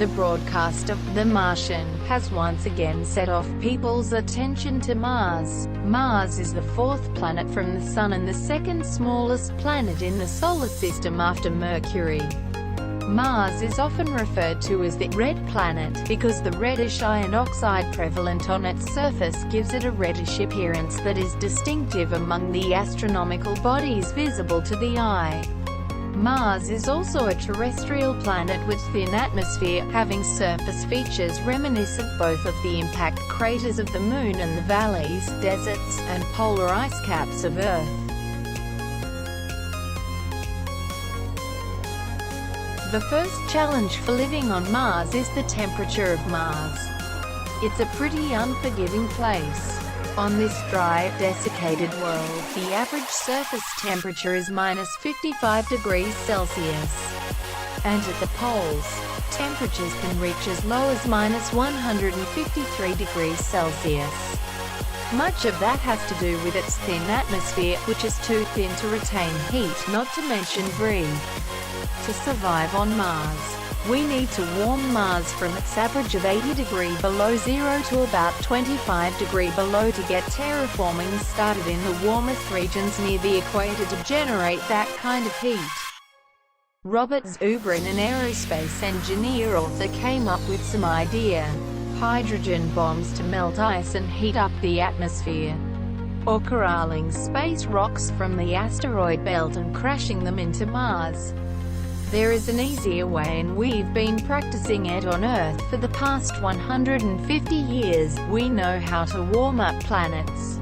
The broadcast of The Martian has once again set off people's attention to Mars. Mars is the fourth planet from the Sun and the second smallest planet in the Solar System after Mercury. Mars is often referred to as the red planet, because the reddish iron oxide prevalent on its surface gives it a reddish appearance that is distinctive among the astronomical bodies visible to the eye. Mars is also a terrestrial planet with thin atmosphere, having surface features reminiscent both of the impact craters of the Moon and the valleys, deserts, and polar ice caps of Earth. The first challenge for living on Mars is the temperature of Mars. It's a pretty unforgiving place. On this dry, desiccated world, the average surface temperature is -55 degrees Celsius. And at the poles, temperatures can reach as low as -153 degrees Celsius. Much of that has to do with its thin atmosphere, which is too thin to retain heat, not to mention breathe. To survive on Mars, we need to warm Mars from its average of 80 degrees below zero to about 25 degrees below to get terraforming started in the warmest regions near the equator to generate that kind of heat. Robert Zubrin, an aerospace engineer author, came up with some idea: hydrogen bombs to melt ice and heat up the atmosphere, or corralling space rocks from the asteroid belt and crashing them into Mars. There is an easier way, and we've been practicing it on Earth for the past 150 years. We know how to warm up planets.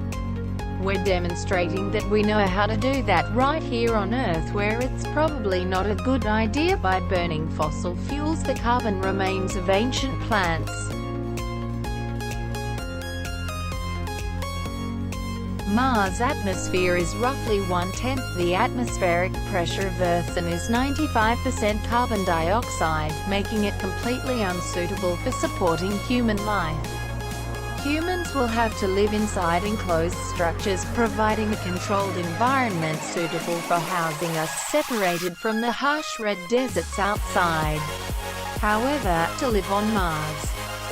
We're demonstrating that we know how to do that right here on Earth, where it's probably not a good idea, by burning fossil fuels, the carbon remains of ancient plants. Mars' atmosphere is roughly 1/10 the atmospheric pressure of Earth and is 95% carbon dioxide, making it completely unsuitable for supporting human life. Humans will have to live inside enclosed structures, providing a controlled environment suitable for housing us, separated from the harsh red deserts outside. However, to live on Mars,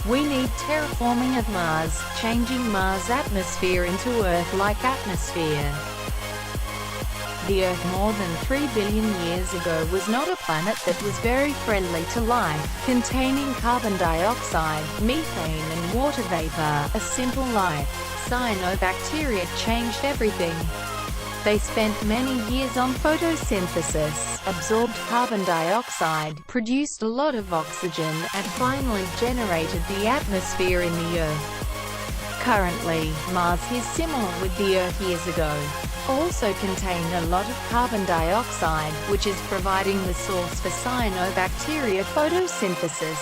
we need terraforming of Mars, changing Mars' atmosphere into Earth-like atmosphere. The Earth more than 3 billion years ago was not a planet that was very friendly to life, containing carbon dioxide, methane and water vapor. A simple life. Cyanobacteria changed everything. They spent many years on photosynthesis, absorbed carbon dioxide, produced a lot of oxygen, and finally generated the atmosphere in the Earth. Currently, Mars is similar with the Earth years ago. Also contained a lot of carbon dioxide, which is providing the source for cyanobacteria photosynthesis.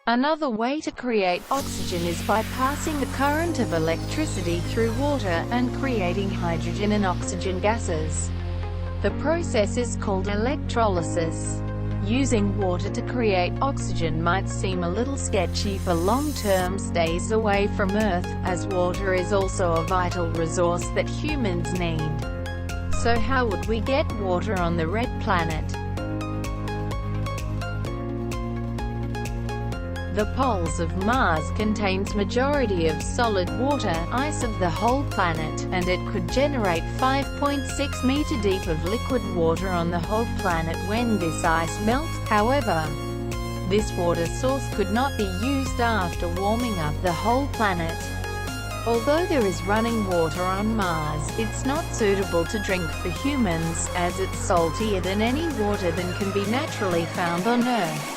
Another way to create oxygen is by passing the current of electricity through water, and creating hydrogen and oxygen gases. The process is called electrolysis. Using water to create oxygen might seem a little sketchy for long-term stays away from Earth, as water is also a vital resource that humans need. So how would we get water on the red planet? The poles of Mars contains majority of solid water, ice of the whole planet, and it could generate 5.6 meter deep of liquid water on the whole planet when this ice melts. However, this water source could not be used after warming up the whole planet. Although there is running water on Mars, it's not suitable to drink for humans, as it's saltier than any water that can be naturally found on Earth.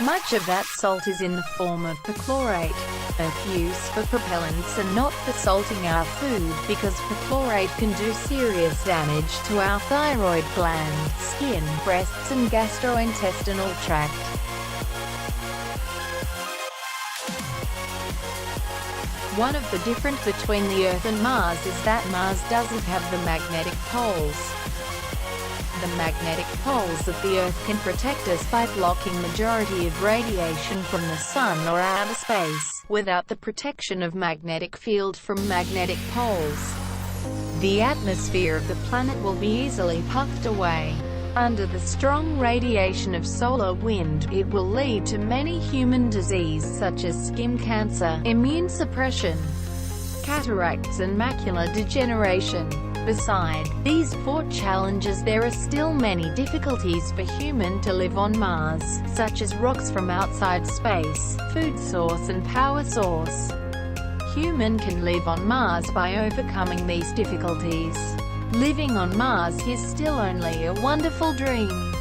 Much of that salt is in the form of perchlorate, Earth use for propellants and not for salting our food, because perchlorate can do serious damage to our thyroid gland, skin, breasts and gastrointestinal tract. One of the difference between the Earth and Mars is that Mars doesn't have the magnetic poles. The magnetic poles of the Earth can protect us by blocking majority of radiation from the Sun or outer space, without the protection of magnetic field from magnetic poles. The atmosphere of the planet will be easily puffed away. Under the strong radiation of solar wind, it will lead to many human diseases such as skin cancer, immune suppression, cataracts and macular degeneration. Beside these 4 challenges, there are still many difficulties for human to live on Mars, such as rocks from outside space, food source and power source. Human can live on Mars by overcoming these difficulties. Living on Mars is still only a wonderful dream.